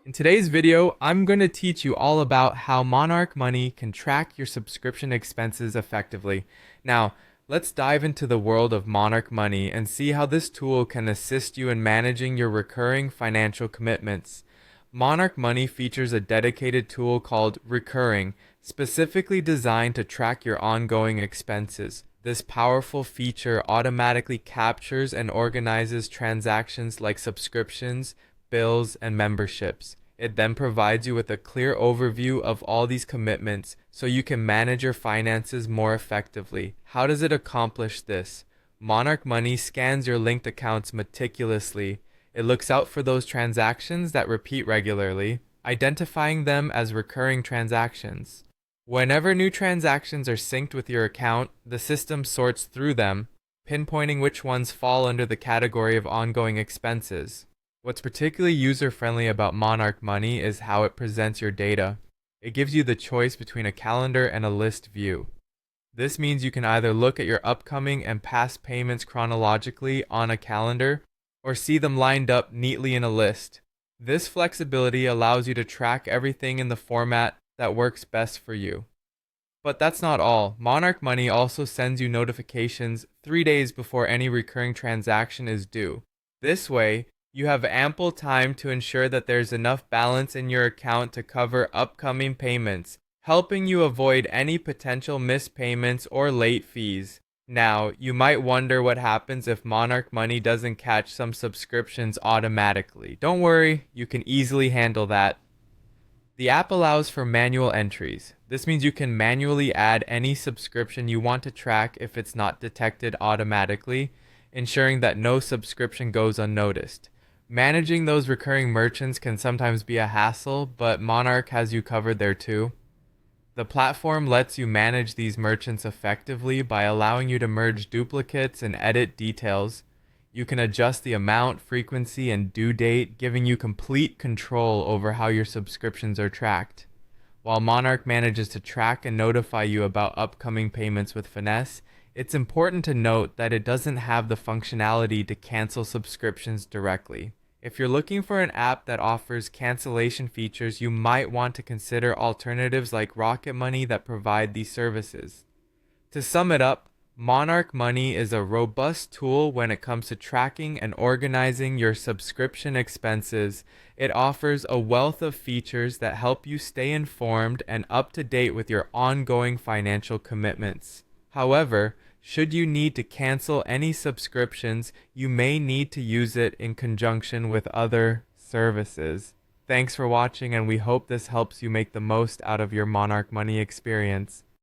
In today's video, I'm going to teach you all about how Monarch Money can track your subscription expenses effectively. Now, let's dive into the world of Monarch Money and see how this tool can assist you in managing your recurring financial commitments. Monarch Money features a dedicated tool called Recurring, specifically designed to track your ongoing expenses. This powerful feature automatically captures and organizes transactions like subscriptions, bills, and memberships. It then provides you with a clear overview of all these commitments so you can manage your finances more effectively. How does it accomplish this? Monarch Money scans your linked accounts meticulously. It looks out for those transactions that repeat regularly, identifying them as recurring transactions. Whenever new transactions are synced with your account, the system sorts through them, pinpointing which ones fall under the category of ongoing expenses. What's particularly user-friendly about Monarch Money is how it presents your data. It gives you the choice between a calendar and a list view. This means you can either look at your upcoming and past payments chronologically on a calendar, or see them lined up neatly in a list. This flexibility allows you to track everything in the format that works best for you. But that's not all. Monarch Money also sends you notifications 3 days before any recurring transaction is due. This way, you have ample time to ensure that there's enough balance in your account to cover upcoming payments, helping you avoid any potential missed payments or late fees. Now, you might wonder what happens if Monarch Money doesn't catch some subscriptions automatically. Don't worry, you can easily handle that. The app allows for manual entries. This means you can manually add any subscription you want to track if it's not detected automatically, ensuring that no subscription goes unnoticed. Managing those recurring merchants can sometimes be a hassle, but Monarch has you covered there too. The platform lets you manage these merchants effectively by allowing you to merge duplicates and edit details. You can adjust the amount, frequency, and due date, giving you complete control over how your subscriptions are tracked. While Monarch manages to track and notify you about upcoming payments with finesse, it's important to note that it doesn't have the functionality to cancel subscriptions directly. If you're looking for an app that offers cancellation features, you might want to consider alternatives like Rocket Money that provide these services. To sum it up, Monarch Money is a robust tool when it comes to tracking and organizing your subscription expenses. It offers a wealth of features that help you stay informed and up to date with your ongoing financial commitments. However, should you need to cancel any subscriptions, you may need to use it in conjunction with other services. Thanks for watching, and we hope this helps you make the most out of your Monarch Money experience.